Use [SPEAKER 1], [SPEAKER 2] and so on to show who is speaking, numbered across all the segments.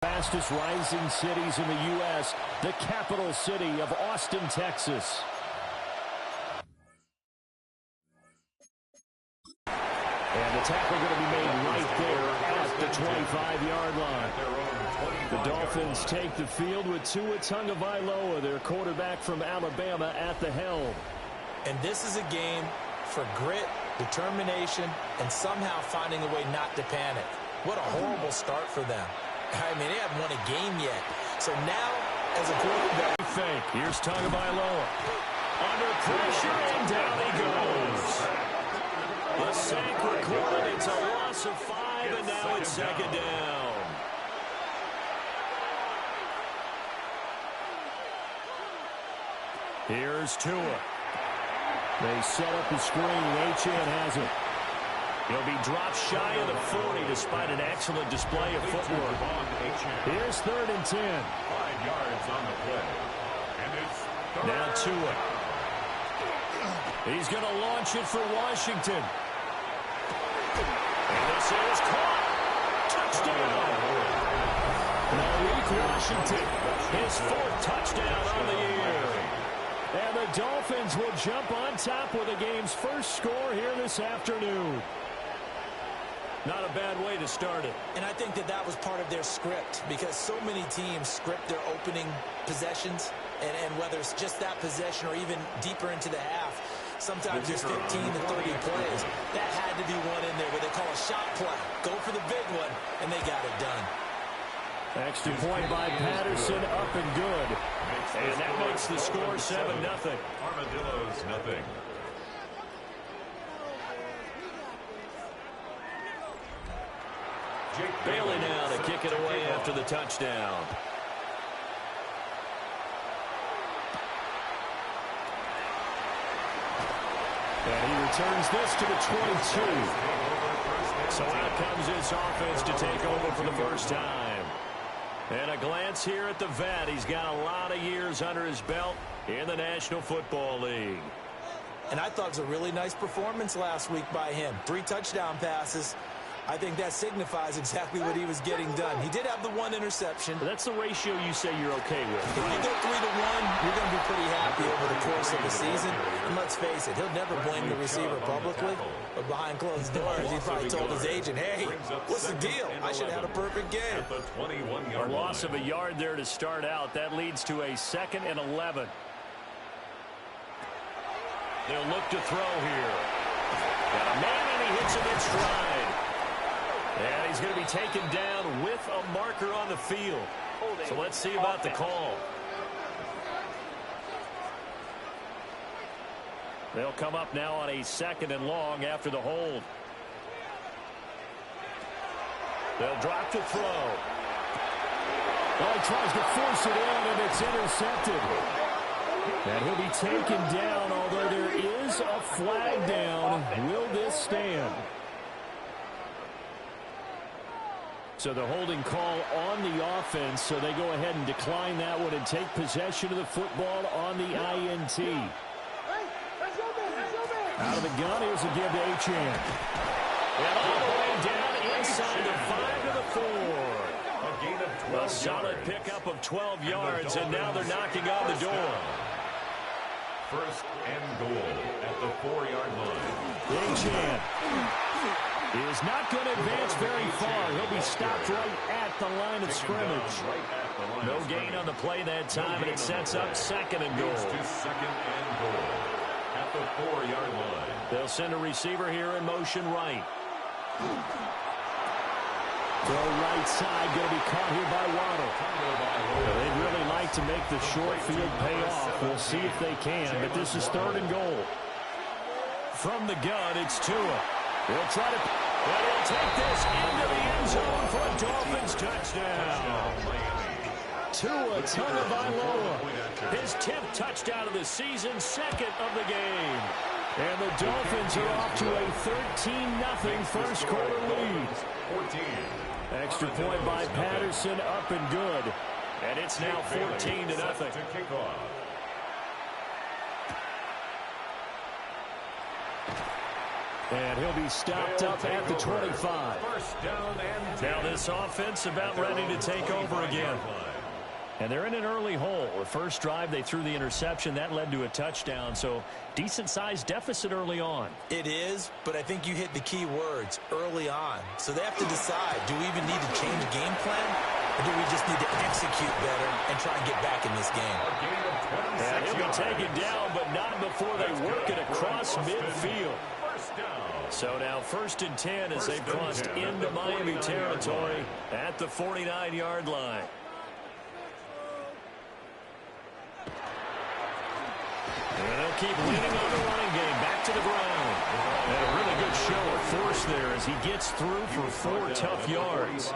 [SPEAKER 1] Fastest rising cities in the U.S., the capital city of Austin, Texas. And the tackle going to be made right there at the 25-yard line. The Dolphins take the field with Tua Tagovailoa, their quarterback from Alabama, at the helm.
[SPEAKER 2] And this is a game for grit, determination, and somehow finding a way not to panic. What a horrible start for them. I mean, they haven't won a game yet. So now, as a quarterback...
[SPEAKER 1] Fake. Here's Tagovailoa. Under pressure, and down he goes. A sack recorded. It's a loss of 5, and now it's second down. Here's Tua. They set up the screen. Achane has it. He'll be dropped shy of the 40 despite an excellent display of footwork. Here's 3rd and 10.
[SPEAKER 3] 5 yards on the play. And it's
[SPEAKER 1] now Tua. He's going to launch it for Washington. And this is caught. Touchdown. Malik Washington, his 4th touchdown on the year. And the Dolphins will jump on top with the game's first score here this afternoon. Not a bad way to start it.
[SPEAKER 2] And I think that was part of their script, because so many teams script their opening possessions, and whether it's just that possession or even deeper into the half, sometimes there's 15 to 30 plays. That had to be one in there where they call a shot play. Go for the big one, and they got it done.
[SPEAKER 1] Extra point by Patterson, up and good. And that makes the score 7-0.
[SPEAKER 3] Armadillos, nothing.
[SPEAKER 1] Bailey now to kick it away after the touchdown. And he returns this to the 22. So out comes this offense to take over for the first time. And a glance here at the vet. He's got a lot of years under his belt in the National Football League.
[SPEAKER 2] And I thought it was a really nice performance last week by him. 3 touchdown passes. I think that signifies exactly what he was getting done. He did have the 1 interception.
[SPEAKER 1] That's the ratio you say you're okay with.
[SPEAKER 2] If you go 3 to 1, you're going to be pretty happy over the course of the season. And let's face it, he'll never blame the receiver publicly. But behind closed doors, he probably told his agent, hey, what's the deal? I should have had a perfect game.
[SPEAKER 1] A loss of a yard there to start out. That leads to a 2nd and 11. They'll look to throw here. Got a man, and he hits him in stride. And he's going to be taken down with a marker on the field. So let's see about the call. They'll come up now on a 2nd and long after the hold. They'll drop to throw. Well, he tries to force it in, and it's intercepted. And he'll be taken down, although there is a flag down. Will this stand? So the holding call on the offense, so they go ahead and decline that one and take possession of the football on the INT. Out of the gun, here's a give to Achane. And all the way down inside the 5 to the 4.
[SPEAKER 3] A gain of 12
[SPEAKER 1] A solid pickup of 12 yards, and now they're knocking on the door.
[SPEAKER 3] 1st and goal at the 4-yard line.
[SPEAKER 1] Achane is not going to advance very far. He'll be stopped right at the line of scrimmage. No gain on the play that time, and it sets up 2nd and goal.
[SPEAKER 3] 2nd and goal at the 4-yard line.
[SPEAKER 1] They'll send a receiver here in motion right. Throw right side, going to be caught here by Waddle. They'd really like to make the short field pay off. We'll see if they can, but this is 3rd and goal. From the gun, it's Tua. He'll try to... Well, he'll take this into the end zone for a Dolphins touchdown. Tua Tagovailoa, his 10th touchdown of the season, 2nd of the game. And the Dolphins are off to a 13-0 first quarter lead.
[SPEAKER 3] 14.
[SPEAKER 1] Extra point by Patterson, up and good. And it's now 14-0.
[SPEAKER 3] To kick off.
[SPEAKER 1] And he'll be stopped up at the 25.
[SPEAKER 3] First down and
[SPEAKER 1] now this offense about ready to take over again. And they're in an early hole. The first drive, they threw the interception. That led to a touchdown. So decent-sized deficit early on.
[SPEAKER 2] It is, but I think you hit the key words, early on. So they have to decide, do we even need to change game plan? Or do we just need to execute better and try and get back in this game?
[SPEAKER 1] And he'll be taken down, but not before they work it across midfield. So now 1st and 10 as they've crossed into Miami territory at the 49-yard line. And they'll keep leaning on the running game. Back to the ground. And a really good show of force there as he gets through for 4 tough yards.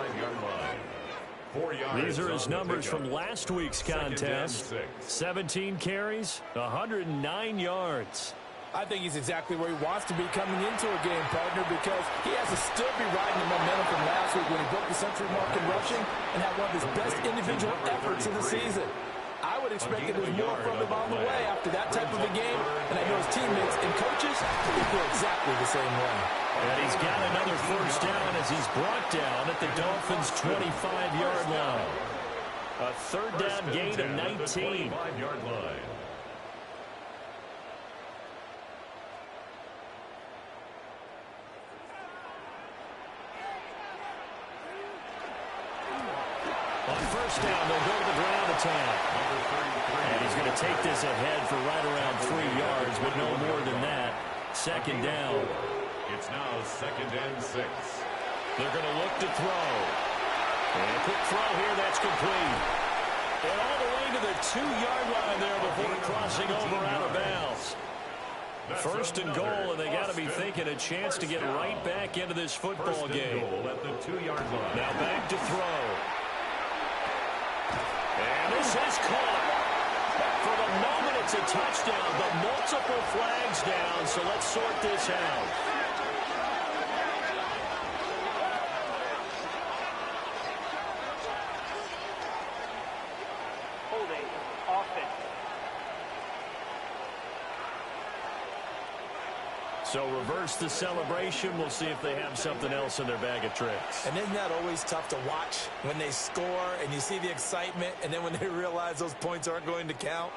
[SPEAKER 1] These are his numbers from last week's contest. 17 carries, 109 yards.
[SPEAKER 4] I think he's exactly where he wants to be coming into a game, partner, because he has to still be riding the momentum from last week when he broke the century mark in rushing and had one of his best individual efforts of the season. I would expect that there's more from him on the way after that type of a game, and I know his teammates and coaches will feel exactly the same way.
[SPEAKER 1] And he's got another first down as he's brought down at the Dolphins' 25-yard line. A 3rd down gain of 19. On first down, they'll go to the ground attack. And he's going to take this ahead for right around 3 yards, but no more than that. 2nd down.
[SPEAKER 3] It's now 2nd and 6.
[SPEAKER 1] They're going to look to throw. And a quick throw here, that's complete. And all the way to the 2-yard line there before crossing over out of bounds. 1st and goal, and they got to be thinking a chance to get right back into this football game.
[SPEAKER 3] At the 2-yard line.
[SPEAKER 1] Now back to throw. And this is caught. For the moment, it's a touchdown, but multiple flags down, so let's sort this out.
[SPEAKER 5] Holding offense.
[SPEAKER 1] So reverse the celebration. We'll see if they have something else in their bag of tricks.
[SPEAKER 2] And isn't that always tough to watch when they score and you see the excitement, and then when they realize those points aren't going to count?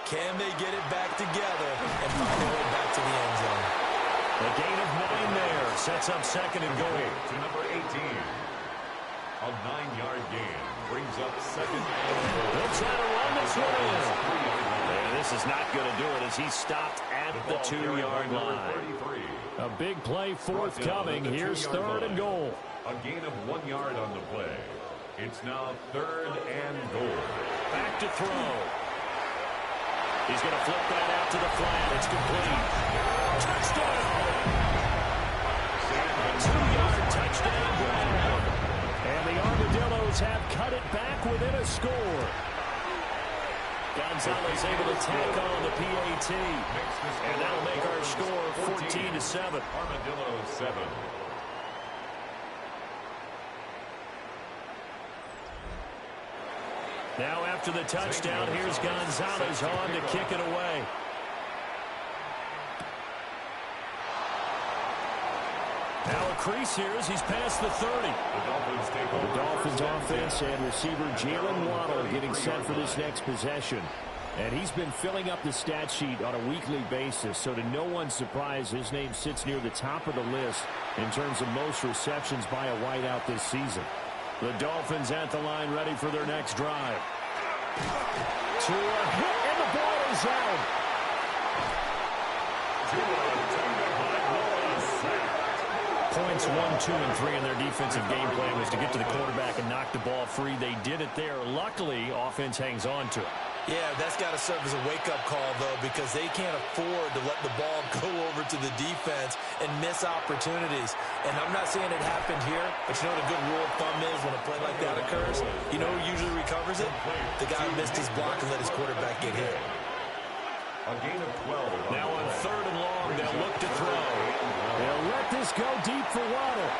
[SPEAKER 2] Can they get it back together and find their way back to the end zone?
[SPEAKER 1] A gain of 9 there. Sets up 2nd and goal.
[SPEAKER 3] To number 18. A 9-yard gain brings up 2nd and goal.
[SPEAKER 1] They'll try to run this one in. And this is not going to do it as he's stopped at the 2-yard line. A big play forthcoming. Here's 3rd and goal.
[SPEAKER 3] A gain of 1 yard on the play. It's now 3rd and goal.
[SPEAKER 1] Back to throw. He's going to flip that out to the flat. It's complete. Touchdown! A 2-yard touchdown grab. And the Armadillos have cut it back within a score. Gonzalez able to tack on the PAT. And that'll make our score 14-7.
[SPEAKER 3] Armadillos 7.
[SPEAKER 1] Now after the touchdown, here's Gonzalez on to kick it away. Now a crease here as he's past the 30. The Dolphins offense and receiver Jalen Waddle getting set for this next possession. And he's been filling up the stat sheet on a weekly basis, so to no one's surprise, his name sits near the top of the list in terms of most receptions by a wideout this season. The Dolphins at the line ready for their next drive. To a hit, and the ball is out. Points 1, 2, and 3 in their defensive game plan was to get to the quarterback and knock the ball free. They did it there. Luckily, offense hangs on to it.
[SPEAKER 2] Yeah, that's got to serve as a wake-up call, though, because they can't afford to let the ball go over to the defense and miss opportunities. And I'm not saying it happened here, but you know what a good rule of thumb is when a play like that occurs? You know who usually recovers it? The guy who missed his block and let his quarterback get hit.
[SPEAKER 3] A gain of 12.
[SPEAKER 1] Now on 3rd and long, they'll look to throw. They'll let this go deep for Waddle.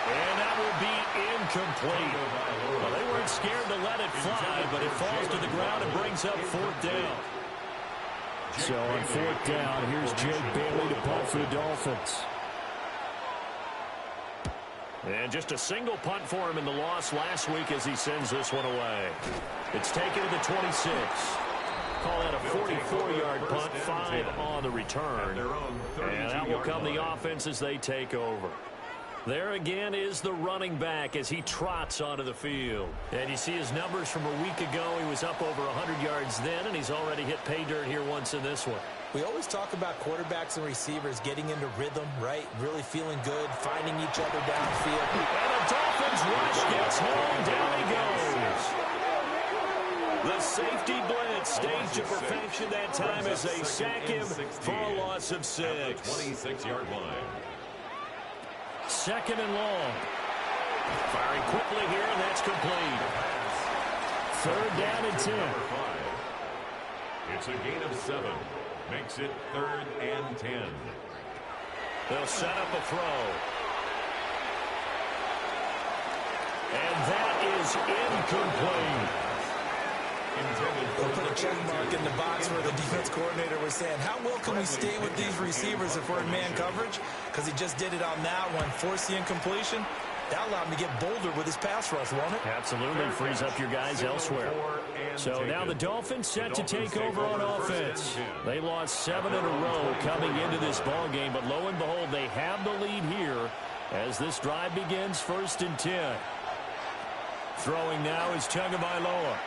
[SPEAKER 1] And that will be incomplete. Well, they weren't scared to let it fly, but it falls to the ground and brings up 4th down. So on 4th down, here's Jake Bailey to punt for the Dolphins. And just a single punt for him in the loss last week as he sends this one away. It's taken to the 26. Call that a 44-yard punt, 5 on the return. And that will come the offense as they take over. There again is the running back as he trots onto the field. And you see his numbers from a week ago. He was up over 100 yards then, and he's already hit pay dirt here once in this one.
[SPEAKER 2] We always talk about quarterbacks and receivers getting into rhythm, right? Really feeling good, finding each other downfield.
[SPEAKER 1] And the Dolphins rush gets home. Down he goes. The safety blitz staged to perfection that time as they sack him for a loss of 6.
[SPEAKER 3] 26-yard line.
[SPEAKER 1] Second and long. Firing quickly here, and that's complete. Third down and 10.
[SPEAKER 3] It's a gain of 7. Makes it 3rd and 10.
[SPEAKER 1] They'll set up a throw. And that is incomplete.
[SPEAKER 2] We'll put a check mark in the box where the defense coordinator was saying, how well can we stay with these receivers if we're in man coverage? Because he just did it on that one, force the incompletion. That allowed him to get bolder with his pass rush, won't it?
[SPEAKER 1] Absolutely. Frees up your guys elsewhere. So now the Dolphins set to take over on offense. They lost 7 in a row coming into this ball game, but lo and behold, they have the lead here as this drive begins. 1st and 10. Throwing now is Tagovailoa.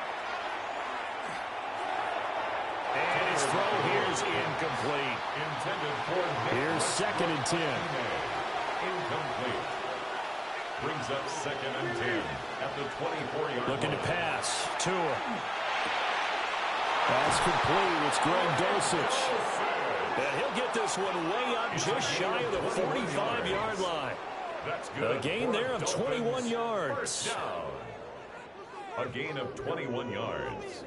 [SPEAKER 1] And his throw here is incomplete. Here's 2nd and 10.
[SPEAKER 3] Incomplete. Brings up 2nd and 10 at the 24-yard line.
[SPEAKER 1] Looking to pass. Tua. Pass complete. It's Greg Dulcich. And he'll get this one way up just shy of the 45-yard line.
[SPEAKER 3] That's good.
[SPEAKER 1] A gain there of 21 yards.
[SPEAKER 3] First down. A gain of 21 yards.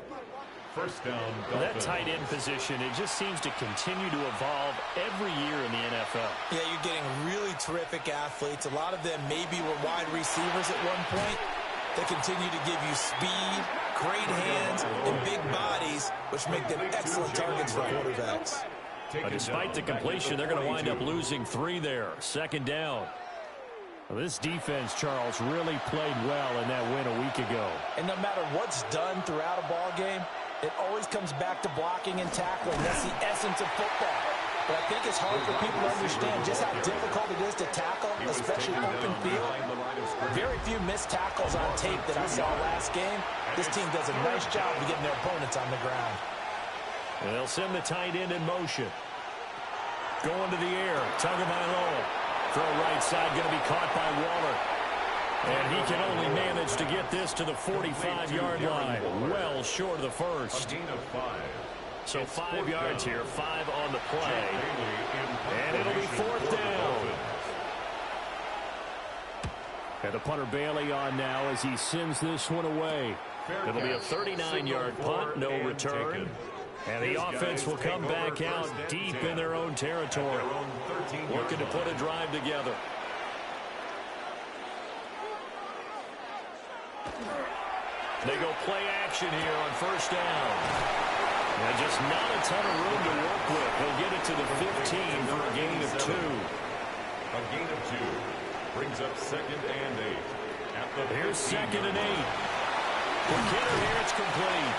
[SPEAKER 3] First down, Dolphins.
[SPEAKER 1] That tight end position, it just seems to continue to evolve every year in the NFL.
[SPEAKER 2] Yeah, you're getting really terrific athletes. A lot of them maybe were wide receivers at one point. They continue to give you speed, great hands, and big bodies, which make them excellent targets for quarterbacks.
[SPEAKER 1] Despite the completion, they're going to wind up losing 3 there. 2nd down. Well, this defense, Charles, really played well in that win a week ago.
[SPEAKER 2] And no matter what's done throughout a ball game, it always comes back to blocking and tackling. That's the essence of football. But I think it's hard for people to understand just how difficult it is to tackle, especially open field. Very few missed tackles on tape that I saw last game. This team does a nice job of getting their opponents on the ground.
[SPEAKER 1] And they'll send the tight end in motion. Going to the air. Tagovailoa. Throw right side, going to be caught by Waller. And he can only manage to get this to the 45-yard line. Well short of the first. So 5 yards here, 5 on the play. And it'll be 4th down. And the punter Bailey on now as he sends this one away. It'll be a 39-yard punt, no return. And the offense will come back out deep in their own territory, looking to put a drive together. They go play action here on 1st down. And just not a ton of room to work with. He'll get it to the 15 for a gain of 2.
[SPEAKER 3] A gain of 2 brings up 2nd and 8.
[SPEAKER 1] Here's 2nd and 8. For Kidder here, it's complete.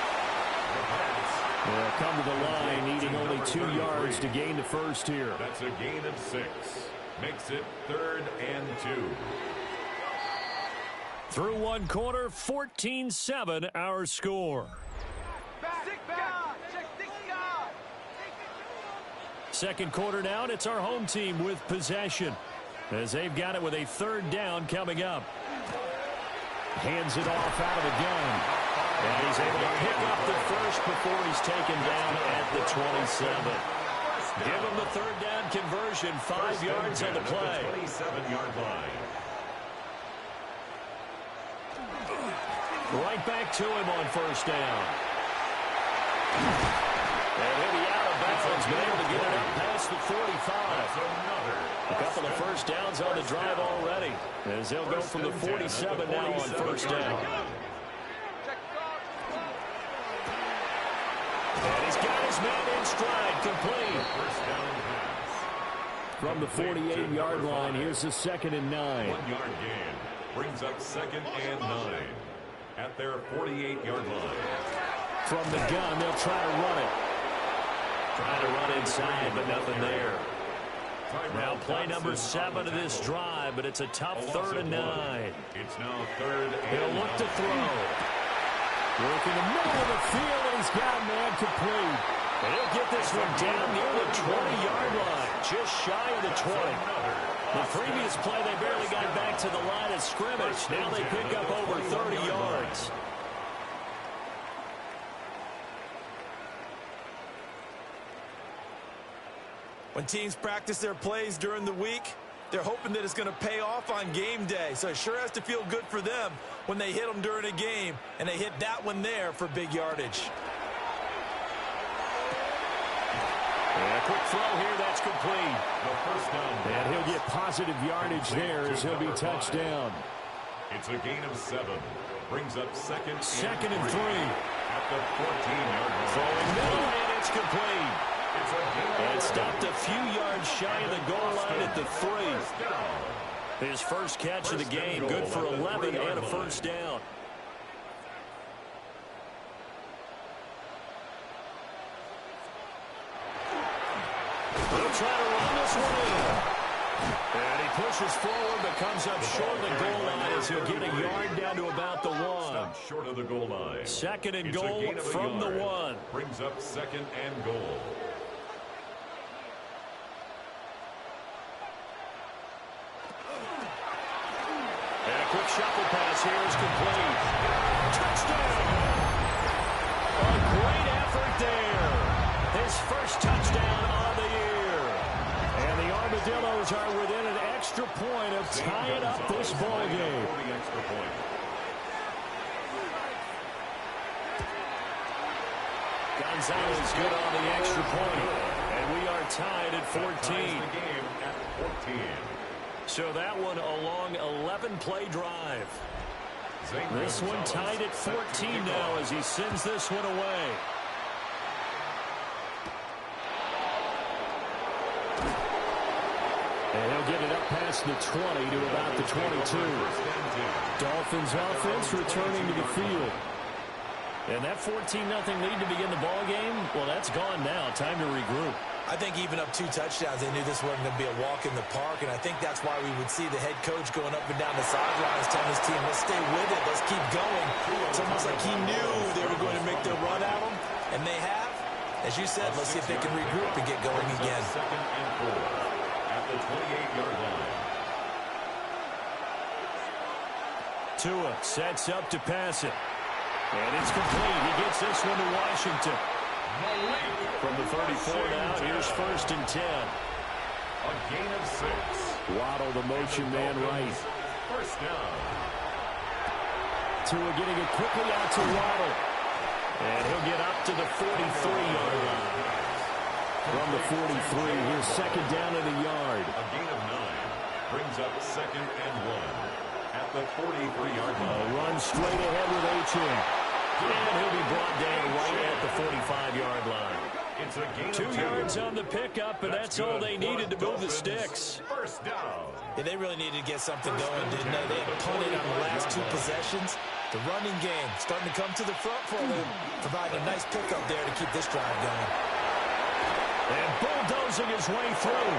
[SPEAKER 1] They'll come to the line, needing only 2 yards to gain the first here.
[SPEAKER 3] That's a gain of 6. Makes it 3rd and 2.
[SPEAKER 1] Through 1 quarter, 14-7 our score. Second quarter now, and it's our home team with possession as they've got it with a 3rd down coming up. Hands it off out of the gun. And he's able to pick up the first before he's taken down at the 27. Give him the 3rd down conversion, 5 yards on the play.
[SPEAKER 3] 27-yard line.
[SPEAKER 1] Right back to him on 1st down. And he'll be out of bounds, been able to get it up past the 45. A couple of 1st downs on the drive already, as they'll go from the 47 now on 1st down. And he's got his man in stride, complete. From the 48-yard line, here's the 2nd and 9.
[SPEAKER 3] 1-yard gain brings up 2nd and 9 at their 48-yard line.
[SPEAKER 1] From the gun, they'll try to run it. Trying to run inside, but nothing there. Now play number 7 of this drive, but it's a tough 3rd and 9.
[SPEAKER 3] It's now 3rd and
[SPEAKER 1] He'll look to throw. Working the middle of the field, and he's got a man complete. And he'll get this one down near the 20-yard line, just shy of the 20. The previous play, they barely got back to the line of scrimmage. Now they pick up over 30 yards.
[SPEAKER 4] When teams practice their plays during the week, they're hoping that it's going to pay off on game day. So it sure has to feel good for them when they hit them during a game, and they hit that one there for big yardage.
[SPEAKER 1] And a quick throw here, that's complete.
[SPEAKER 3] the first down.
[SPEAKER 1] And he'll get positive yardage there as he'll be touchdown.
[SPEAKER 3] It's a gain of 7. Brings up 2nd and 3 at the 14-yard line.
[SPEAKER 1] Throwing middle, and it's complete.
[SPEAKER 3] It's a gain
[SPEAKER 1] And stopped a few yards shy of the goal line at the 3. His first catch of the game, good for 11 and a first down. He'll try to run this one in. And he pushes forward, but comes up short of the goal line as he'll get a yard down to about the 1.
[SPEAKER 3] Stop short of the goal line.
[SPEAKER 1] 2nd and
[SPEAKER 3] It's a
[SPEAKER 1] goal
[SPEAKER 3] gain of a
[SPEAKER 1] from the
[SPEAKER 3] yard.
[SPEAKER 1] 1.
[SPEAKER 3] Brings up 2nd and goal.
[SPEAKER 1] And a quick shuffle pass here is complete. Touchdown! A great effort there. His first touchdown on the year. And the Armadillos are within an extra point of tying up this ball game.
[SPEAKER 3] For the extra point.
[SPEAKER 1] Gonzalez good on the extra point. And we are tied at 14.
[SPEAKER 3] Ties the game at 14.
[SPEAKER 1] So that one a long 11-play drive. This one tied at 14 now as he sends this one away. And he'll get it up past the 20 to about the 22. Dolphins offense returning to the field. And that 14-0 lead to begin the ball game, well, that's gone now. Time to regroup.
[SPEAKER 2] I think even up 2 touchdowns, they knew this wasn't going to be a walk in the park, and I think that's why we would see the head coach going up and down the sidelines telling his team, let's stay with it, let's keep going. It's almost like he knew they were going to make their run at him, and they have. As you said, let's see if they can regroup and get going again.
[SPEAKER 3] 2nd and 4 at the 28-yard line.
[SPEAKER 1] Tua sets up to pass it. And it's complete. He gets this one to Washington. From the 34 now, here's 1st and 10.
[SPEAKER 3] A gain of 6.
[SPEAKER 1] Waddle, the motion man right.
[SPEAKER 3] First down.
[SPEAKER 1] Tua getting it quickly out to Waddle. And he'll get up to the 43-yard line. From the 43, here's 2nd down and a yard.
[SPEAKER 3] A gain of 9. Brings up 2nd and 1 at the 43-yard line.
[SPEAKER 1] Run straight ahead with H.M. And he'll be brought down right at the 45-yard line.
[SPEAKER 3] It's a gain
[SPEAKER 1] 2
[SPEAKER 3] of 2
[SPEAKER 1] yards on the pickup, and that's all they needed to move the sticks.
[SPEAKER 3] First down.
[SPEAKER 2] Yeah, they really needed to get something going, didn't they? They had punted on the last 2 possessions. The running game starting to come to the front for them, providing a nice pickup there to keep this drive going.
[SPEAKER 1] And bulldozing his way through.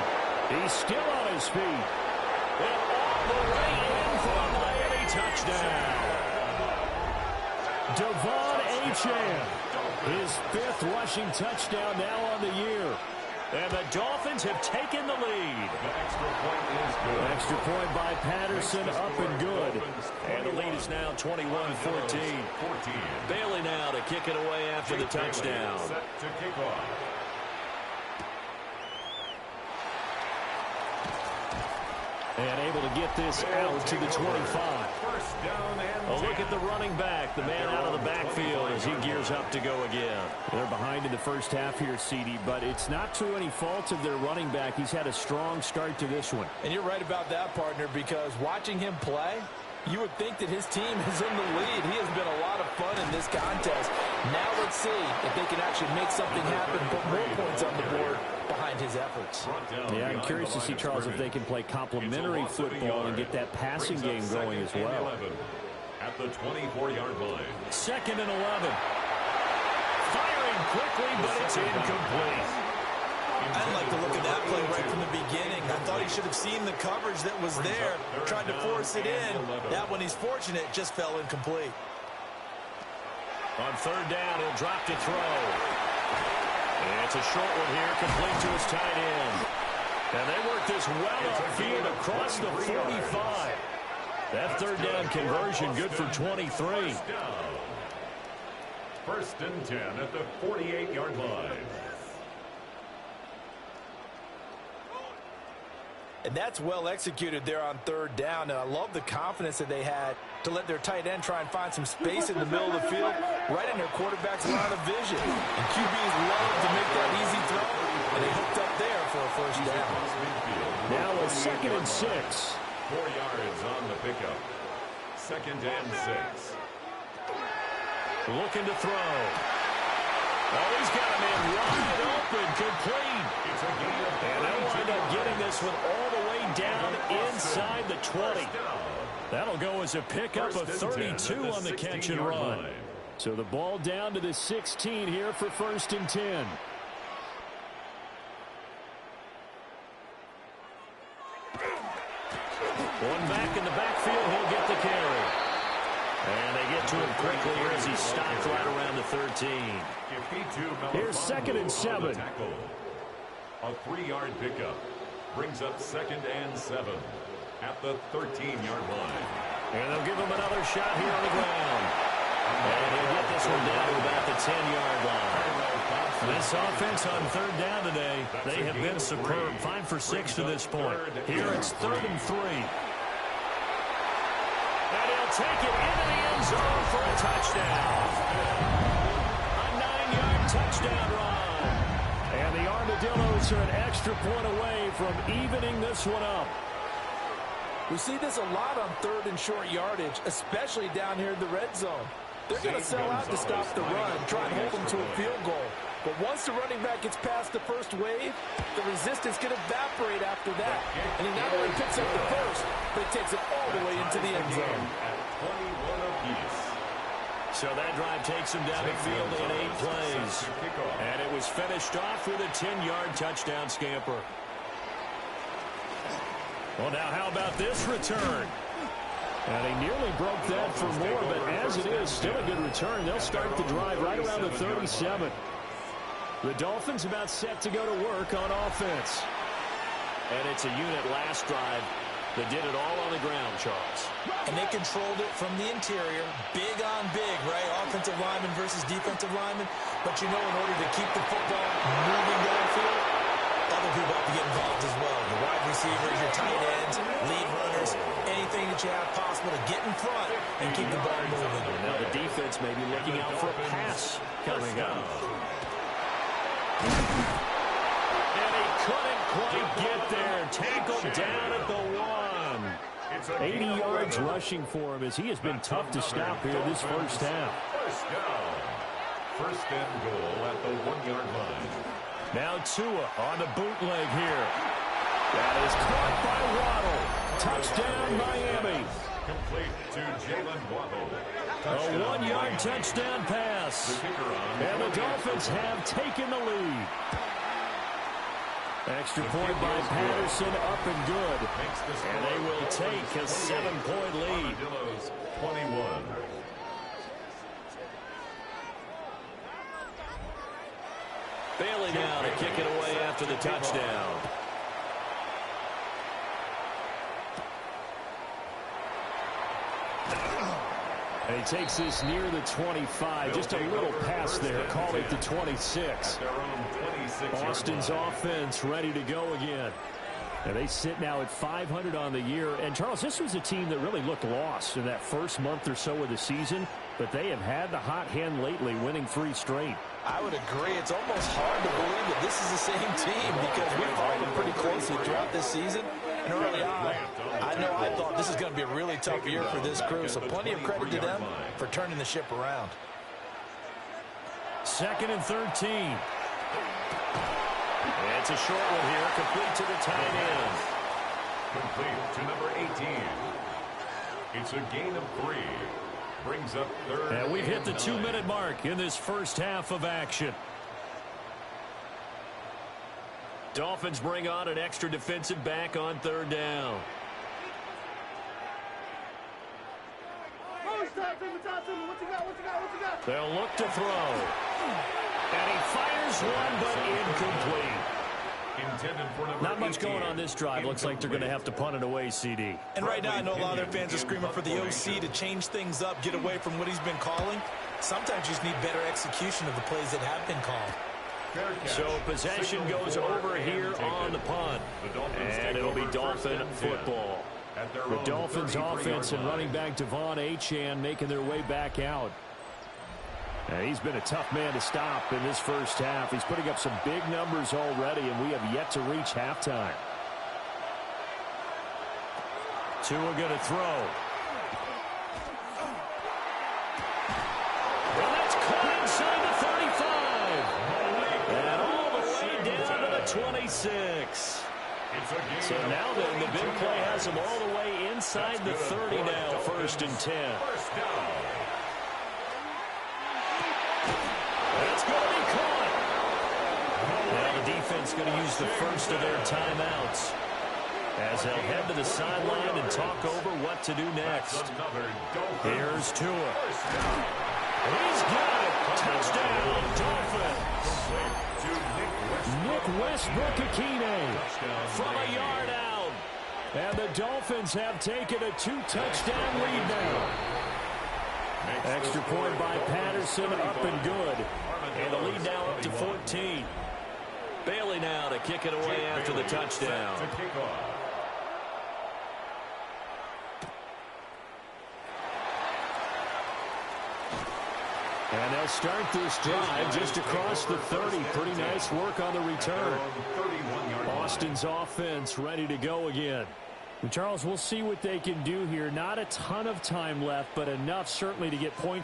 [SPEAKER 1] He's still on his feet. And all the way in for a Miami touchdown. Devon Achane, his 5th rushing touchdown now on the year. And the Dolphins have taken the lead.
[SPEAKER 3] The extra point is good.
[SPEAKER 1] Extra point by Patterson, up and good. And the lead is now 21-14.
[SPEAKER 3] 14.
[SPEAKER 1] Bailey now to kick it away after the touchdown.
[SPEAKER 3] Set to kick off.
[SPEAKER 1] And able to get this out to the 25.
[SPEAKER 3] First down and
[SPEAKER 1] A look at the running back, the man out of the backfield as he gears up to go again. They're behind in the first half here, CD, but it's not to any fault of their running back. He's had a strong start to this one.
[SPEAKER 4] And you're right about that, partner, because watching him play, You would think that his team is in the lead. He has been a lot of fun in this contest. Now let's see if they can actually make something happen, put more points on the board behind his efforts.
[SPEAKER 1] Yeah, I'm curious to see, Charles, if they can play complementary football and get that passing game going as well.
[SPEAKER 3] At the 24-yard line.
[SPEAKER 1] 2nd and 11. Firing quickly, but it's incomplete.
[SPEAKER 2] I didn't like the look of that play right from the beginning. I thought he should have seen the coverage that was there, tried to force it in. That one, he's fortunate, just fell incomplete.
[SPEAKER 1] On 3rd down, he'll drop to throw. And it's a short one here, complete to his tight end. And they work this well upfield across the 45. That 3rd down conversion good for 23.
[SPEAKER 3] 1st and 10 at the 48-yard line.
[SPEAKER 4] And that's well executed there on 3rd down. And I love the confidence that they had to let their tight end try and find some space in the middle of the field, right in their quarterback's line of vision. And QBs love to make that easy throw, and they hooked up there for a 1st down.
[SPEAKER 1] Now a 2nd and 6.
[SPEAKER 3] 4 yards on the pickup. 2nd and 6.
[SPEAKER 1] Looking to throw. Oh, he's got him in wide open, complete. And they'll wind up getting this one all the way down inside the 20. That'll go as a pickup of 32 on the catch and run. So the ball down to the 16 here for 1st and 10. One back in the backfield, he'll get the carry. And they get to him quickly here as he stopped right around the 13. Here's 2nd and 7.
[SPEAKER 3] A 3-yard pickup brings up 2nd and 7 at the 13-yard line.
[SPEAKER 1] And they'll give him another shot here on the ground. And he'll get this one down to about the 10-yard line. This offense on 3rd down today, they have been superb. 5 for 6 to this point. Here it's 3rd and 3. And he'll take it into the end zone for a touchdown. A 9-yard touchdown run. And the Armadillos are an extra point away from evening this one up.
[SPEAKER 4] We see this a lot on 3rd and short yardage, especially down here in the red zone. They're going to sell out to stop the run, try and hold them to a field goal. But once the running back gets past the first wave, the resistance can evaporate after that. And he not only picks up the first, but he takes it all the way into the end zone.
[SPEAKER 1] So that drive takes him down the field in 8 plays. And it was finished off with a 10-yard touchdown scamper. Well, now how about this return? And he nearly broke that for more, but as it is, still a good return. They'll start the drive right around the 37. The Dolphins about set to go to work on offense. And it's a unit last drive that did it all on the ground, Charles.
[SPEAKER 2] And they controlled it from the interior, big on big, right? Offensive lineman versus defensive lineman. But you know, in order to keep the football moving downfield, other people have to get involved as well. Your wide receivers, your tight ends, lead runners, anything that you have possible to get in front and keep the ball moving.
[SPEAKER 1] Now the defense may be looking out for a pass coming up. And he couldn't quite get there. Tackled down at the 1. 80 yards rushing for him as he has been tough to stop here this first half.
[SPEAKER 3] First and goal at the 1-yard line.
[SPEAKER 1] Now Tua on the bootleg here. That is caught by Waddle. Touchdown, Miami.
[SPEAKER 3] Complete to Jalen Waddle.
[SPEAKER 1] A 1-yard touchdown pass. And the Dolphins have taken the lead. Extra point by Patterson, up and good. And they will take a 7-point lead.
[SPEAKER 3] 21.
[SPEAKER 1] Bailey now to kick it away after the touchdown. And he takes this near the 25. Just a little pass there. Call it the 26. Austin's offense ready to go again. And they sit now at 500 on the year. And, Charles, this was a team that really looked lost in that first month or so of the season. But they have had the hot hand lately, winning 3 straight.
[SPEAKER 2] I would agree. It's almost hard to believe that this is the same team because we followed them pretty closely throughout this season. And early on, I thought this is going to be a really tough year for this crew, so plenty of credit to them for turning the ship around.
[SPEAKER 1] 2nd and 13. It's a short one here, complete to the tight end.
[SPEAKER 3] Complete to number 18. It's a gain of 3. Brings up 3rd.
[SPEAKER 1] And we've hit the 2-minute mark in this first half of action. Dolphins bring on an extra defensive back on 3rd down. They'll look to throw. And he fires one, but incomplete. Not much going on this drive. Looks like they're going to have to punt it away, CD.
[SPEAKER 2] And right now, I know a lot of their fans are screaming for the OC to change things up, get away from what he's been calling. Sometimes you just need better execution of the plays that have been called.
[SPEAKER 1] So possession goes over here on the punt. And it'll be Dolphin football. The Dolphins offense and running back Devon Achane making their way back out. He's been a tough man to stop in this first half. He's putting up some big numbers already, and we have yet to reach halftime. Tua going to throw. Well, that's caught inside the 35. And all the way down to the 26. So now then, the big play has him all the way inside the 30 now, 1st and 10. That's going to be caught. Now the defense going to use the first of their timeouts as they'll head to the sideline and talk over what to do next. Here's Tua. He's got it. Touchdown, Dolphins. Nick Westbrook-Ikhine from a yard out. And the Dolphins have taken a 2-touchdown lead now. Extra point by Patterson, up and good. And the lead now up to 14. Bailey now to kick it away after the touchdown. And they'll start this drive just across the 30. Pretty nice work on the return. Boston's offense ready to go again. And Charles, we'll see what they can do here. Not a ton of time left, but enough certainly to get points.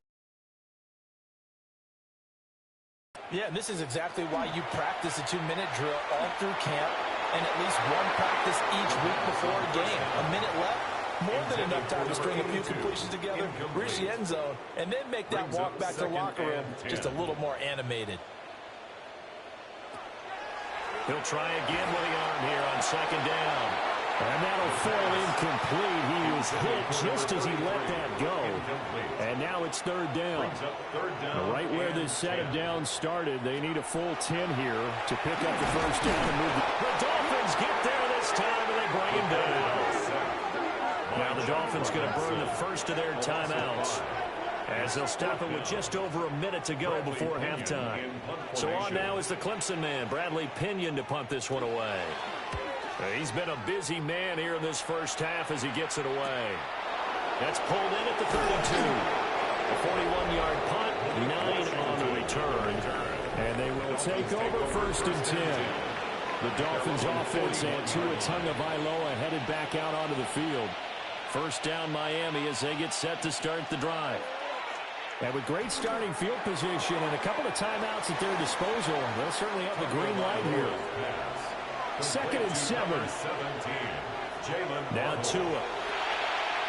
[SPEAKER 2] Yeah, and this is exactly why you practice a 2-minute drill all through camp and at least one practice each week before a game. A minute left, more than enough time to string a few completions together, reach the end zone, and then make that walk back to the locker room just a little more animated.
[SPEAKER 1] He'll try again with the arm here on 2nd down. And that'll fall incomplete. He was hit just as he let that go. And now it's 3rd down. Right where this set of downs started, they need a full 10 here to pick up the 1st down and move. The Dolphins get there this time, and they bring him down. Now the Dolphins going to burn the first of their timeouts as they'll stop it with just over a minute to go before halftime. So on now is the Clemson man, Bradley Pinion, to punt this one away. He's been a busy man here in this first half as he gets it away. That's pulled in at the 32. A 41-yard punt, 9 on the return. And they will take over 1st and 10. The Dolphins offense and Tua Tagovailoa headed back out onto the field. 1st down Miami as they get set to start the drive. And with great starting field position and a couple of timeouts at their disposal, they'll certainly have the green light here. 2nd and 7. Now Tua.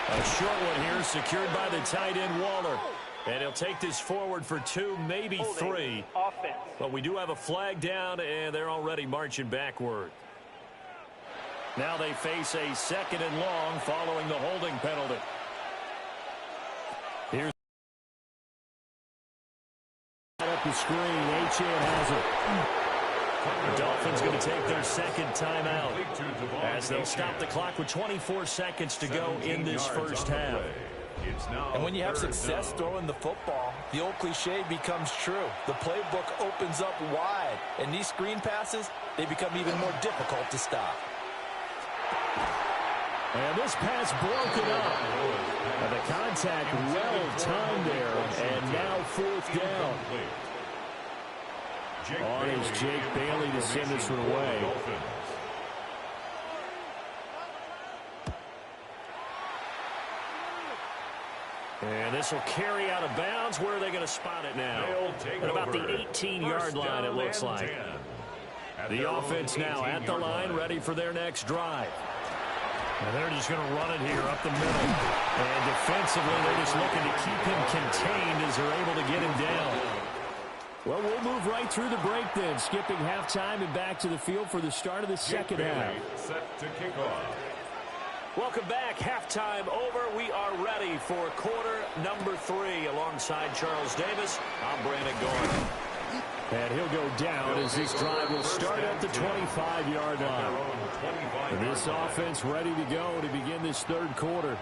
[SPEAKER 1] A short one here secured by the tight end Waller. And he'll take this forward for 2, maybe 3. But we do have a flag down, and they're already marching backward. Now they face a 2nd and long following the holding penalty. Here's up the screen. Achane has it. The Dolphins going to take their 2nd timeout as they'll stop the clock with 24 seconds to go in this first half.
[SPEAKER 2] And when you have success throwing the football, the old cliche becomes true. The playbook opens up wide, and these screen passes, they become even more difficult to stop.
[SPEAKER 1] And this pass broken up. And the contact well timed there, and now 4th down. On is Jake Bailey to send this one away. And this will carry out of bounds. Where are they going to spot it now? At about the 18-yard line, it looks like. The offense now at the line, ready for their next drive. And they're just going to run it here up the middle. And defensively, they're just looking to keep him contained as they're able to get him down. Well, we'll move right through the break then, skipping halftime and back to the field for the start of the second half.
[SPEAKER 3] Set to kick off.
[SPEAKER 1] Welcome back. Halftime over. We are ready for quarter number 3. Alongside Charles Davis, I'm Brandon Gordon. And he'll go down as this drive will start at the 25-yard line. This offense ready to go to begin this third quarter.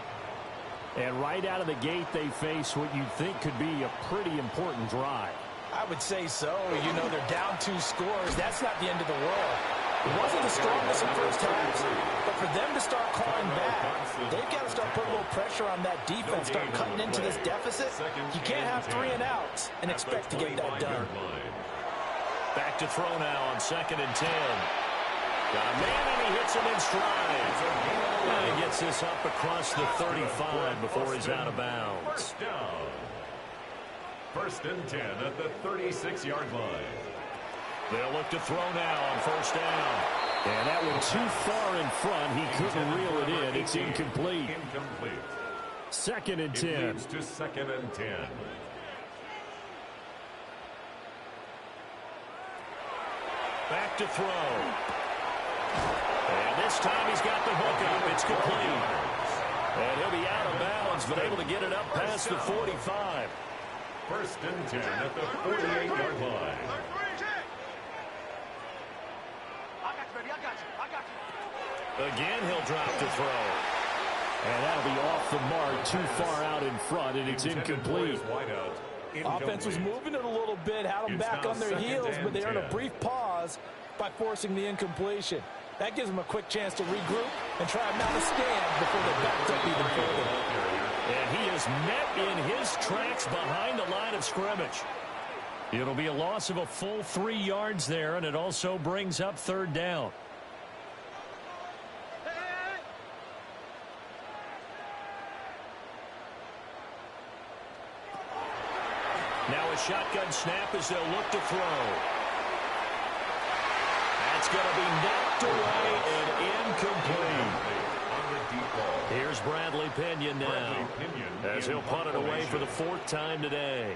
[SPEAKER 1] And right out of the gate, they face what you'd think could be a pretty important drive.
[SPEAKER 4] I would say so. You know, they're down 2 scores. That's not the end of the world. It wasn't the strongest in first half, but for them to start clawing back, they've got to start putting a little pressure on that defense, start cutting into this deficit. You can't have 3 and outs and expect to get that done.
[SPEAKER 1] Back to throw now on 2nd and 10. Got a man, and he hits him in stride. And he gets this up across the 35 before he's out of bounds.
[SPEAKER 3] First and 10 at the 36-yard line.
[SPEAKER 1] They'll look to throw now on 1st down. And that one too far in front. He couldn't reel it in. It's incomplete. 2nd and 10.
[SPEAKER 3] It leads to 2nd and 10.
[SPEAKER 1] Back to throw. And this time he's got the hook up. It's complete. And he'll be out of bounds, but able to get it up past the 45.
[SPEAKER 3] First and 10 at the 48-yard line.
[SPEAKER 1] Again, he'll drop to throw. And that'll be off the mark, too far out in front, and it's incomplete.
[SPEAKER 4] Offense was moving it a little bit, had them back on their heels, but they earned a brief pause by forcing the incompletion. That gives them a quick chance to regroup and try and mount a stand before they backed up even further.
[SPEAKER 1] And he is met in his tracks behind the line of scrimmage. It'll be a loss of a full 3 yards there, and it also brings up 3rd down. Now a shotgun snap as they'll look to throw. That's going to be knocked away and incomplete. Here's Bradley Pinion now as he'll punt it away for the 4th time today.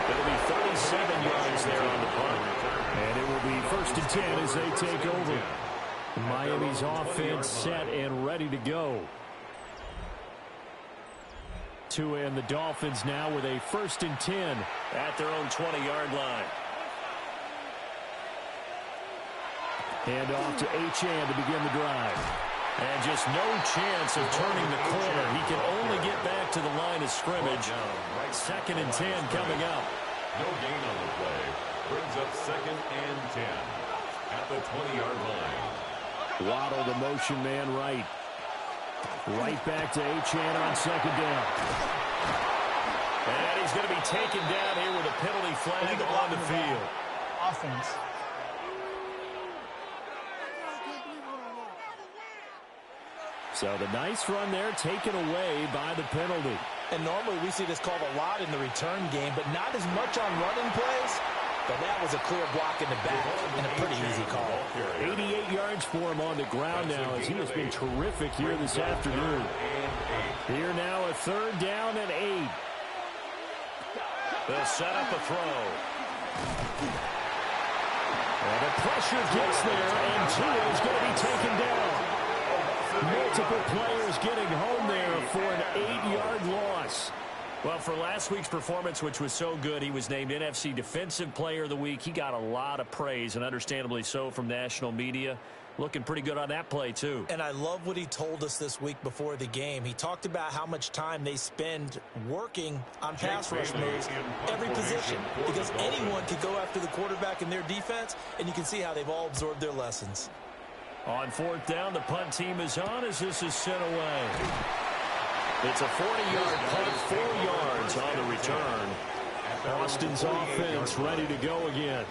[SPEAKER 1] It'll be 37 yards there on the punt. And it will be 1st and 10 as they take over. Miami's offense set and ready to go. And the Dolphins now with a 1st and 10 at their own 20-yard line. Hand off to Achane to begin the drive. And just no chance of turning the corner. He can only get back to the line of scrimmage. 2nd and 10 coming up.
[SPEAKER 3] No gain on the play. Brings up 2nd and 10 at the 20-yard line.
[SPEAKER 1] Waddle, the motion man right. Right back to Achane on 2nd down. And he's going to be taken down here with a penalty flag on the field.
[SPEAKER 6] Offense.
[SPEAKER 1] So the nice run there taken away by the penalty.
[SPEAKER 4] And normally we see this called a lot in the return game, but not as much on running plays. But that was a clear block in the back and a pretty easy call.
[SPEAKER 1] 88 yards for him on the ground now as he has been terrific here this afternoon. Here now a 3rd down and 8. They'll set up a throw. And the pressure gets there, and Tua is going to be taken down. Multiple players getting home there for an 8-yard loss. Well, for last week's performance, which was so good, he was named NFC Defensive Player of the Week. He got a lot of praise, and understandably so, from national media. Looking pretty good on that play, too.
[SPEAKER 2] And I love what he told us this week before the game. He talked about how much time they spend working on pass rush moves, every position, because anyone could go after the quarterback in their defense, and you can see how they've all absorbed their lessons.
[SPEAKER 1] On 4th down, the punt team is on as this is sent away. It's a 40-yard punt, 4 yards on the return. Austin's offense ready to go again.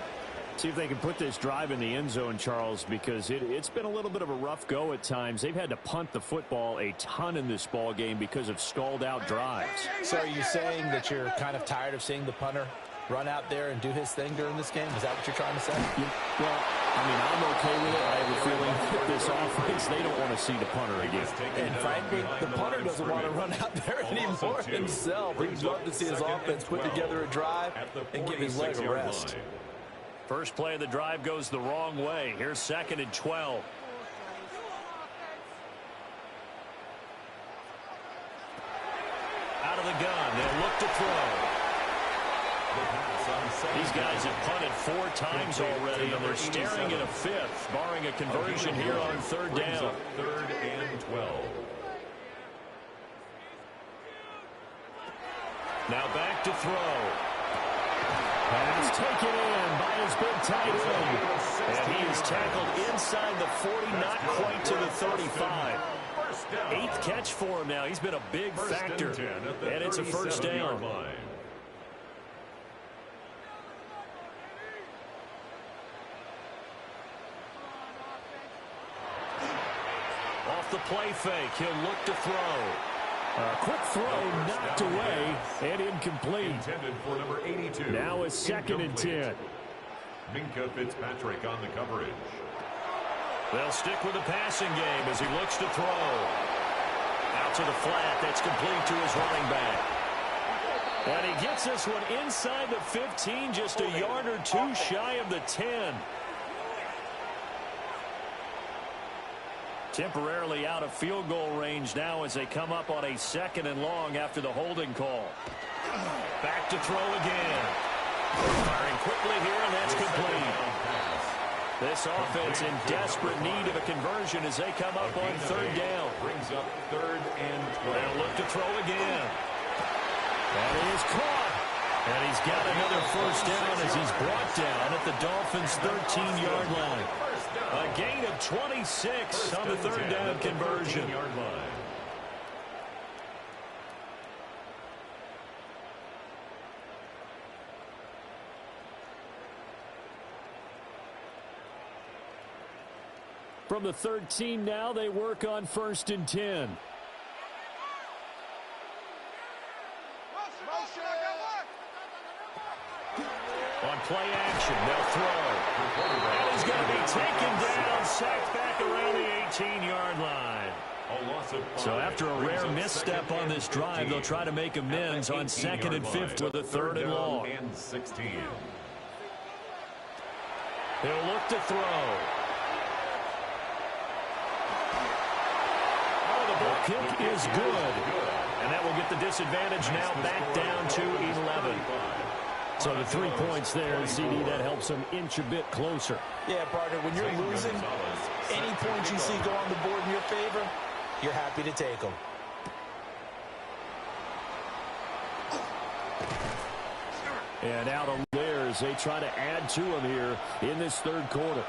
[SPEAKER 1] See if they can put this drive in the end zone, Charles, because it's been a little bit of a rough go at times. They've had to punt the football a ton in this ball game because of stalled out drives.
[SPEAKER 4] So are you saying that you're kind of tired of seeing the punter run out there and do his thing during this game? Is that what you're trying to say?
[SPEAKER 1] Well, I mean, I'm okay with it. I have a feeling that this offense, they don't want to see the punter again.
[SPEAKER 4] And frankly, the punter doesn't want to run out there anymore himself. He'd love to see his offense put together a drive and give his leg a rest.
[SPEAKER 1] First play of the drive goes the wrong way. Here's 2nd and 12. Out of the gun. They'll look to throw. These guys have punted 4 times already, and they're staring at a 5th, barring a conversion here on 3rd down.
[SPEAKER 3] 3rd and 12.
[SPEAKER 1] Now back to throw. Pass taken in by his big tight end. And he is tackled inside the 40, not quite to the 35. 8th catch for him now. He's been a big factor. And it's a first down. Off the play fake, he'll look to throw. A quick throw knocked away and incomplete.
[SPEAKER 3] Intended for number 82.
[SPEAKER 1] Now it's 2nd and 10.
[SPEAKER 3] Minkah Fitzpatrick on the coverage.
[SPEAKER 1] They'll stick with the passing game as he looks to throw. Out to the flat. That's complete to his running back. And he gets this one inside the 15, just a yard or 2 shy of the 10. Temporarily out of field goal range now as they come up on a 2nd and long after the holding call. Back to throw again. Firing quickly here, and that's complete. This offense in desperate need of a conversion as they come up on 3rd down.
[SPEAKER 3] Brings up 3rd and 12.
[SPEAKER 1] They'll look to throw again. That is caught. And he's got another first down as he's brought down at the Dolphins' 13-yard line. A gain of 26 on the 3rd down conversion. From the 13 now, they work on 1st and 10. On play action, they'll throw. And he's going to be taken down, sacked back around the 18-yard line. So after a rare misstep on this drive, they'll try to make amends on 2nd and 5th with a 3rd and long. He'll look to throw. Oh, the ball kick is good. And that will get the disadvantage now back down to 11. So the 3 points there, CD, that helps them inch a bit closer.
[SPEAKER 4] Yeah, partner, when you're losing, any points you see go on the board in your favor, you're happy to take them.
[SPEAKER 1] And out on there as they try to add to him here in this 3rd quarter.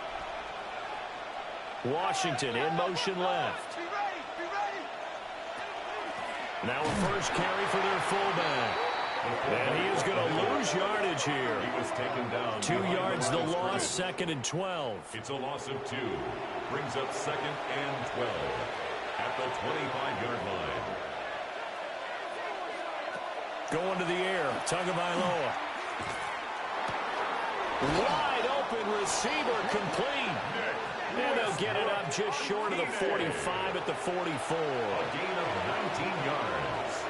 [SPEAKER 1] Washington in motion left. Now a first carry for their fullback. And he is going to lose yardage here.
[SPEAKER 3] He was taken down.
[SPEAKER 1] 2 yards the loss, 2nd and 12.
[SPEAKER 3] It's a loss of 2. Brings up 2nd and 12 at the 25-yard line.
[SPEAKER 1] Going to the air, Tagovailoa. Wide open receiver, complete. And they'll get it up just short of the 45 at the 44.
[SPEAKER 3] A gain of 19 yards.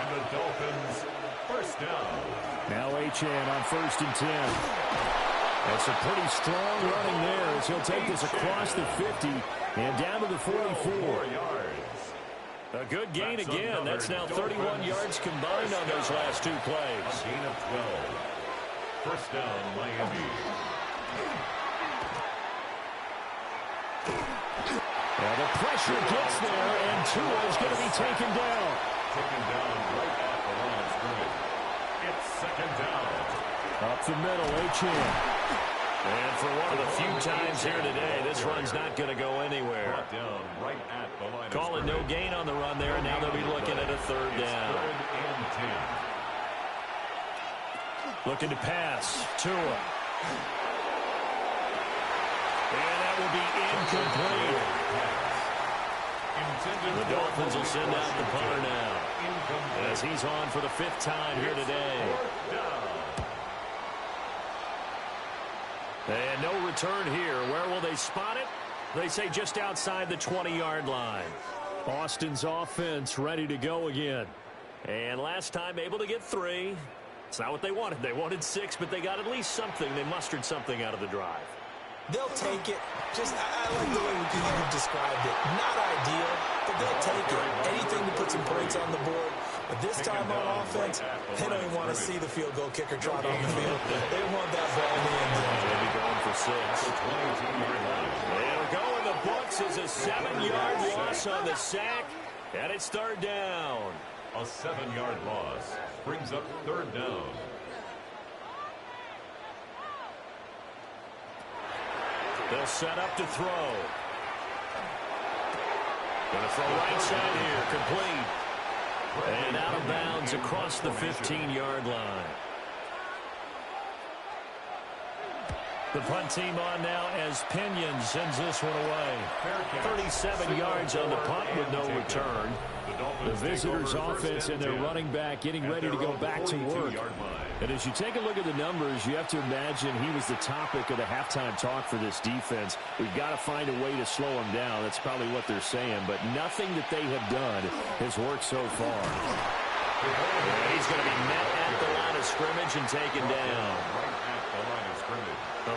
[SPEAKER 3] And the Dolphins first down.
[SPEAKER 1] Now Achane on 1st and 10. That's a pretty strong running there as he'll take this across the 50 and down to the 44. A good gain again. That's now 31 yards combined on those last 2 plays.
[SPEAKER 3] A gain of 12. First down, Miami.
[SPEAKER 1] Now the pressure gets there, and Tua is going to be taken down.
[SPEAKER 3] Taken down right at the line of scrimmage. It's 2nd down.
[SPEAKER 1] Up the middle, Achane. And for one of the few times here today, this run's not going to go anywhere.
[SPEAKER 3] Brought down right at the line
[SPEAKER 1] Call it no gain on the run there, and now they'll be looking at a 3rd down.
[SPEAKER 3] 3rd and 10.
[SPEAKER 1] Looking to pass. Tua. will be incomplete. The Dolphins will send out the punter now, as he's on for the 5th time here today. And no return here. Where will they spot it? They say just outside the 20-yard line. Austin's offense ready to go again. And last time able to get 3. It's not what they wanted. They wanted 6, but they got at least something. They mustered something out of the drive.
[SPEAKER 2] They'll take it. I like the way you've described it. Not ideal, but they'll take it. Anything to put some points on the board. But this time on offense, they don't even want to see the field goal kicker trot on the field. They want that ball in the end zone.
[SPEAKER 1] They'll be going for 6. They'll go in the books as a 7-yard loss on the sack, and it's 3rd down.
[SPEAKER 3] A 7-yard loss brings up 3rd down.
[SPEAKER 1] They'll set up to throw. Going to throw right side here, complete. And out of bounds across the 15-yard line. The punt team on now as Pinion sends this one away. 37 yards on the punt with no return. The visitors' offense and their running back getting ready to go back to work. And as you take a look at the numbers, you have to imagine he was the topic of the halftime talk for this defense. We've got to find a way to slow him down. That's probably what they're saying. But nothing that they have done has worked so far. And he's going to be met at the line of scrimmage and taken down.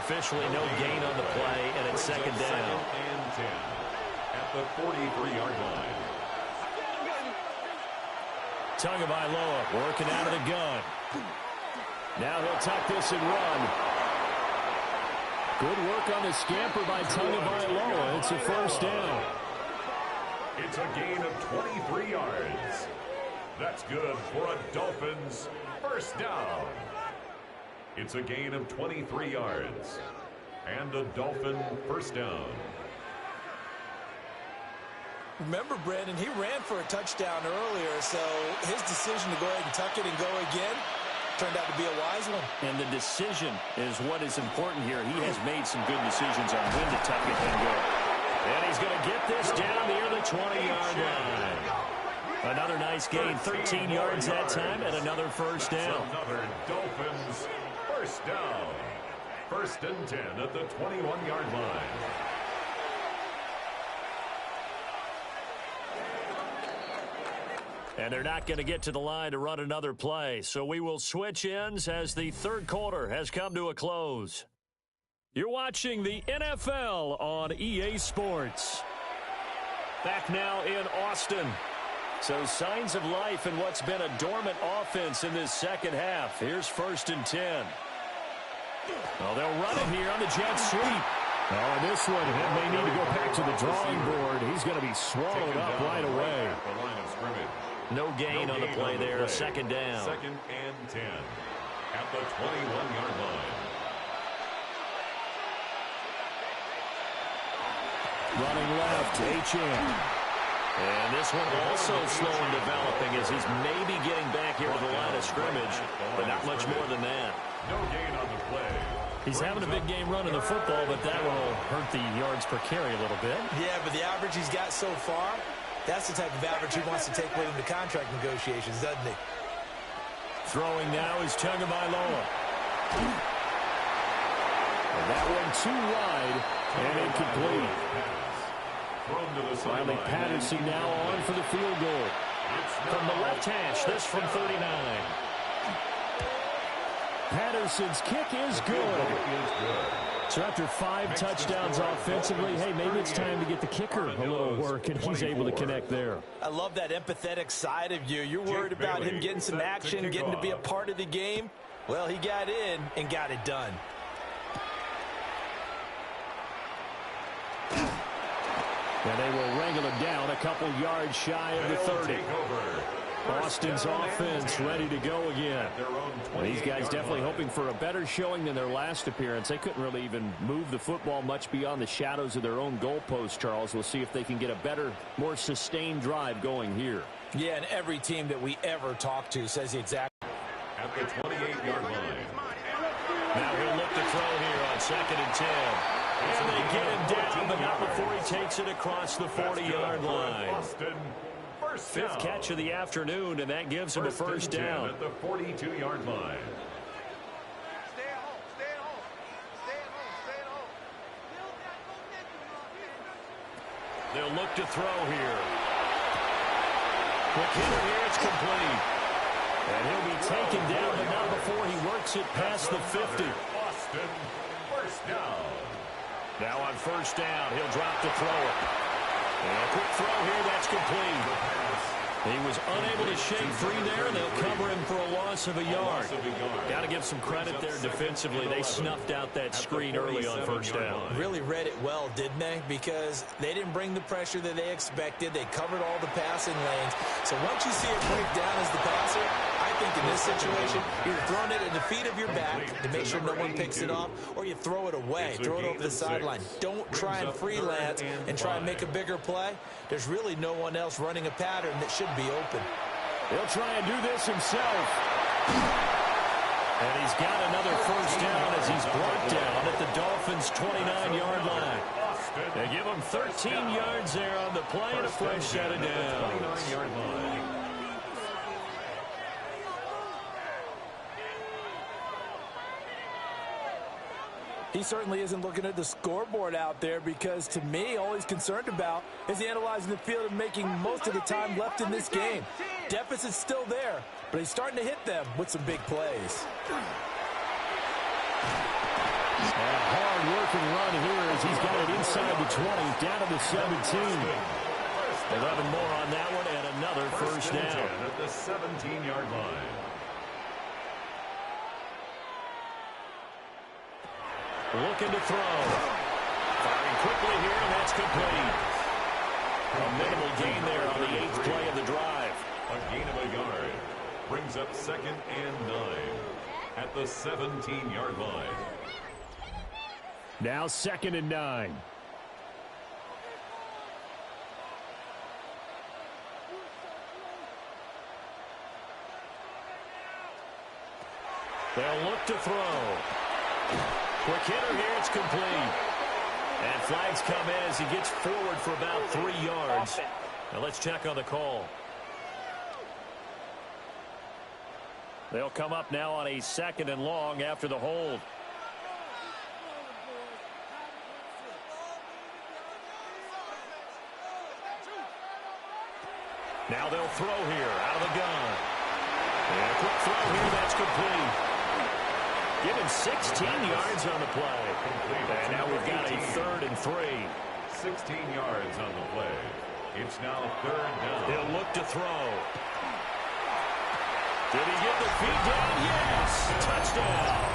[SPEAKER 1] Officially no gain on the play, and it's 2nd down.
[SPEAKER 3] And 10 at the 43-yard line.
[SPEAKER 1] Tagovailoa working out of the gun. Now he'll tuck this and run. Good work on the scamper by Tagovailoa. It's a 1st down.
[SPEAKER 3] It's a gain of 23 yards. That's good for a Dolphins 1st down. It's a gain of 23 yards. And a Dolphin 1st down.
[SPEAKER 2] Remember, Brandon, he ran for a touchdown earlier, so his decision to go ahead and tuck it and go again turned out to be a wise one.
[SPEAKER 1] And the decision is what is important here. He has made some good decisions on when to tuck it and go. And he's going to get this down near the 20-yard line. Another nice gain, 13 yards that time, and another 1st down.
[SPEAKER 3] Another Dolphins 1st down. 1st and 10 at the 21-yard line.
[SPEAKER 1] And they're not going to get to the line to run another play. So we will switch ends as the 3rd quarter has come to a close. You're watching the NFL on EA Sports. Back now in Austin. So signs of life in what's been a dormant offense in this 2nd half. Here's 1st and 10. Oh, they'll run it here on the jet sweep. Oh, and this one, he may need to go back to the drawing board. He's going to be swallowed up right away.
[SPEAKER 3] The line of scrimmage.
[SPEAKER 1] No gain on the play there. 2nd down.
[SPEAKER 3] 2nd and 10 at the 21-yard line.
[SPEAKER 1] Running left, H.M. And this one also slow in developing as he's maybe getting back here to the line of scrimmage, but not much more than that.
[SPEAKER 3] No gain on the play.
[SPEAKER 1] He's having a big game running the football, but that will hurt the yards per carry a little bit.
[SPEAKER 2] Yeah, but the average he's got so far, that's the type of average he wants to take with him to contract negotiations, doesn't he?
[SPEAKER 1] Throwing now is Tagovailoa. And that one too wide and incomplete. Finally, Patterson now on for the field goal. From the left hash, this from 39. Patterson's kick is good. So after 5 touchdowns offensively, hey, maybe it's time to get the kicker a little work, and he's able to connect there.
[SPEAKER 2] I love that empathetic side of you. You're worried about him getting some action, getting to be a part of the game. Well, he got in and got it done.
[SPEAKER 1] And they will wrangle him down a couple yards shy of the 30. Austin's offense ready to go again. And these guys definitely hoping for a better showing than their last appearance. They couldn't really even move the football much beyond the shadows of their own goalpost, Charles. We'll see if they can get a better, more sustained drive going here.
[SPEAKER 2] Yeah, and every team that we ever talk to says the exact.
[SPEAKER 3] At the 28-yard line.
[SPEAKER 1] Now he'll look to throw here on 2nd and 10. And they get him down, but not before he takes it across the 40-yard line. Fifth catch of the afternoon, and that gives him a first down.
[SPEAKER 3] At the 42-yard line.
[SPEAKER 1] They'll look to throw here. Quick hitter here, it's complete. And he'll be taken down, but not before he works it past the 50.
[SPEAKER 3] Boston, first down.
[SPEAKER 1] Now on first down, he'll drop to throw it. And a quick throw here, that's complete. He was unable to shake free there, and they'll cover him for a loss of a yard. Got to give some credit there defensively. They snuffed out that screen early on first down.
[SPEAKER 2] Really read it well, didn't they? Because they didn't bring the pressure that they expected. They covered all the passing lanes. So once you see it break down as the passer, I think in this situation, you're throwing it at the feet of your back to make sure no one picks it off, or you throw it away, throw it over the sideline. Don't try and freelance and try and make a bigger play. There's really no one else running a pattern that should be open.
[SPEAKER 1] He'll try and do this himself. And he's got another first down as he's brought down at the Dolphins' 29-yard line. They give him 13 yards there on the play and a fresh set of downs.
[SPEAKER 3] 29-yard line.
[SPEAKER 4] He certainly isn't looking at the scoreboard out there because, to me, all he's concerned about is analyzing the field and making most of the time left in this game. Deficit's still there, but he's starting to hit them with some big plays.
[SPEAKER 1] A hard-working run here as he's got it inside the 20, down to the 17. 11 more on that one, and another first down.
[SPEAKER 3] At the 17-yard line.
[SPEAKER 1] Looking to throw. Firing quickly here, and that's complete. A minimal gain there on the 8th play of the drive.
[SPEAKER 3] A gain of a yard. Brings up 2nd and 9 at the 17-yard line.
[SPEAKER 1] Now 2nd and 9. They'll look to throw. Quick hitter here, it's complete. And flags come in as he gets forward for about 3 yards. Now let's check on the call. They'll come up now on a 2nd and long after the hold. Now they'll throw here out of the gun. And a quick throw here, that's complete. Give him 16 yards on the play. And now we've got a 3rd and 3.
[SPEAKER 3] 16 yards on the play. It's now 3rd down.
[SPEAKER 1] They'll look to throw. Did he get the feet down? Yes! Touchdown!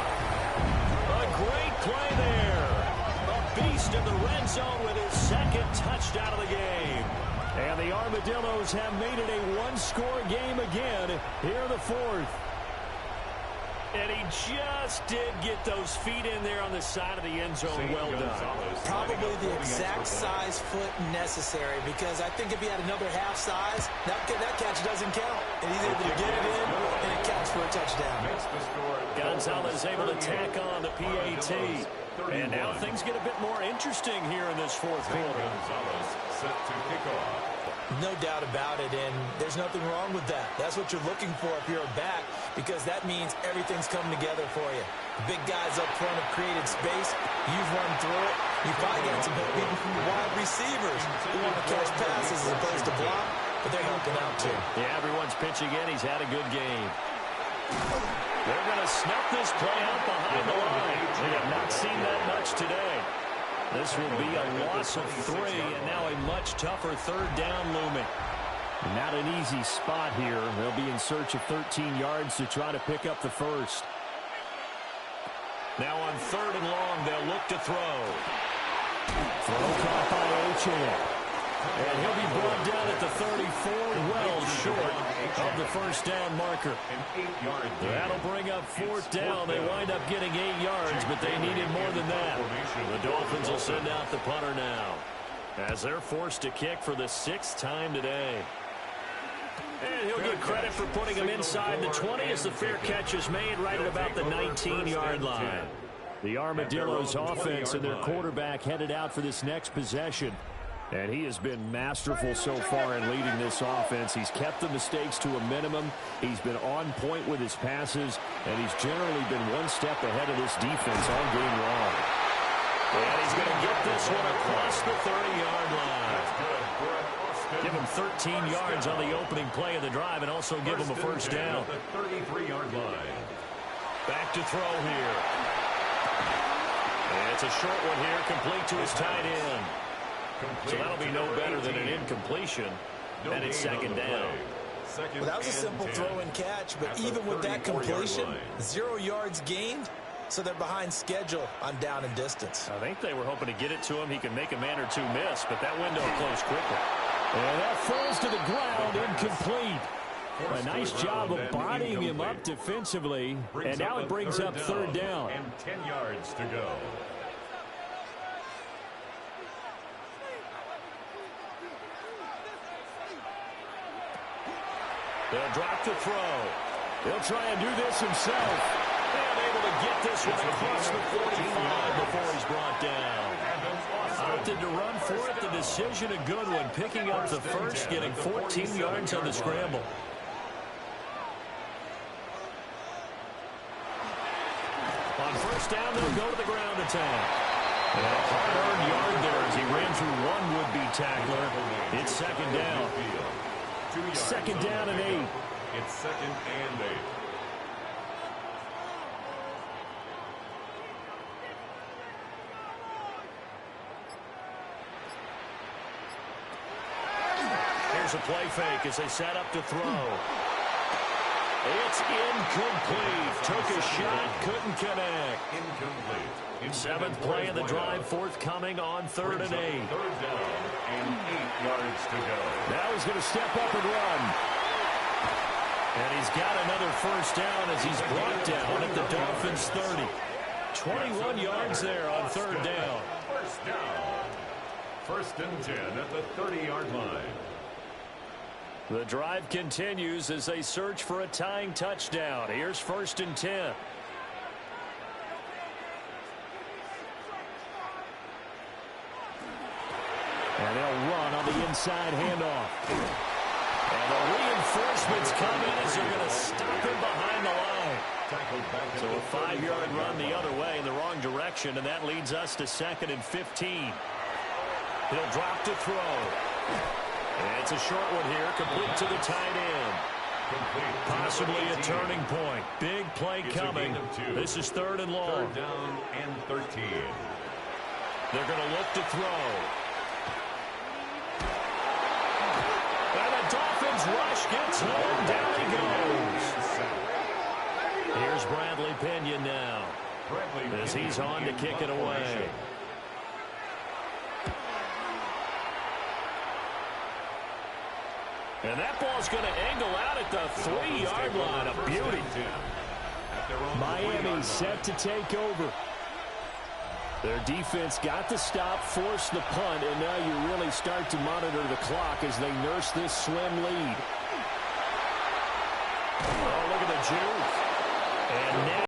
[SPEAKER 1] A great play there. A beast in the red zone with his 2nd touchdown of the game. And the Armadillos have made it a one-score game again here in the 4th. And he just did get those feet in there on the side of the end zone. Well done.
[SPEAKER 2] Probably the exact size foot necessary, because I think if he had another half size, that catch doesn't count. And he's able to get it in, and it counts for a touchdown.
[SPEAKER 1] Gonzalez able to tack on the PAT. And now things get a bit more interesting here in this 4th quarter.
[SPEAKER 3] Gonzalez set to kick off.
[SPEAKER 2] No doubt about it, and there's nothing wrong with that. That's what you're looking for if you're a back, because that means everything's coming together for you. The big guys up front have created space. You've run through it. You've probably got some help even from the wide receivers who want to catch passes as opposed to block, but they're helping out too.
[SPEAKER 1] Yeah, everyone's pitching in. He's had a good game. They're going to snuff this play out behind the line. We have not seen that much today. This will be a loss of 3, and now a much tougher 3rd down looming. Not an easy spot here. They'll be in search of 13 yards to try to pick up the first. Now on 3rd and long, they'll look to throw. Throw caught by Ochoa. And he'll be brought down at the 34, well short of the first down marker. That'll bring up 4th down. They wind up getting 8 yards, but they needed more than that. The Dolphins will send out the punter now, as they're forced to kick for the 6th time today. And he'll get credit for putting him inside the 20 as the fair catch is made right at about the 19-yard line. The Armadillos offense and their quarterback headed out for this next possession. And he has been masterful so far in leading this offense. He's kept the mistakes to a minimum. He's been on point with his passes. And he's generally been one step ahead of this defense all game long. And he's going to get this one across the 30-yard line. Give him 13 yards on the opening play of the drive and also give him a first down.
[SPEAKER 3] The 33-yard line.
[SPEAKER 1] Back to throw here. And it's a short one here, complete to his tight end. So that'll be no better than an incompletion. And it's second down.
[SPEAKER 2] Well, that was a simple throw and catch, but even with that completion, 0 yards gained, so they're behind schedule on down and distance.
[SPEAKER 1] I think they were hoping to get it to him. He can make a man or two miss, but that window closed quickly. And that falls to the ground, incomplete. A nice job of bodying him up defensively, and now it brings up third down.
[SPEAKER 3] And 10 yards to go.
[SPEAKER 1] They'll drop the throw. He'll try and do this himself. And able to get this one across the 45 before he's brought down. Opted to run for it. The decision a good one. Picking up the first, getting 14 yards on the scramble. On first down, they'll go to the ground attack. And a hard-earned yard there as he ran through one would-be tackler. It's second down. Second down and 8.
[SPEAKER 3] It's second and 8.
[SPEAKER 1] Here's a play fake as they set up to throw. It's incomplete. Took a shot, couldn't connect.
[SPEAKER 3] Incomplete.
[SPEAKER 1] Seventh play of the drive, forthcoming on third and 8.
[SPEAKER 3] Third down and 8 yards to go.
[SPEAKER 1] Now he's going to step up and run. And he's got another first down as he's brought down at the Dolphins' 30. 21 yards there on third down.
[SPEAKER 3] First down. First and 10 at the 30-yard line.
[SPEAKER 1] The drive continues as they search for a tying touchdown. Here's first and 10. And they'll run on the inside handoff. And the reinforcements come in as they're going to stop him behind the line. So a 5-yard run the other way in the wrong direction, and that leads us to second and 15. He'll drop to throw. And it's a short one here, complete to the tight end. Possibly a turning point. Big play coming. This is third and long.
[SPEAKER 3] Third down and 13.
[SPEAKER 1] They're going to look to throw. And the Dolphins rush gets home. Down he goes. Here's Bradley Pinion now as he's on to kick it away. And that ball's going to angle out at the 3-yard line. A beauty. Miami set to take over. Their defense got the stop, forced the punt, and now you really start to monitor the clock as they nurse this slim lead. Oh, look at the juke. And now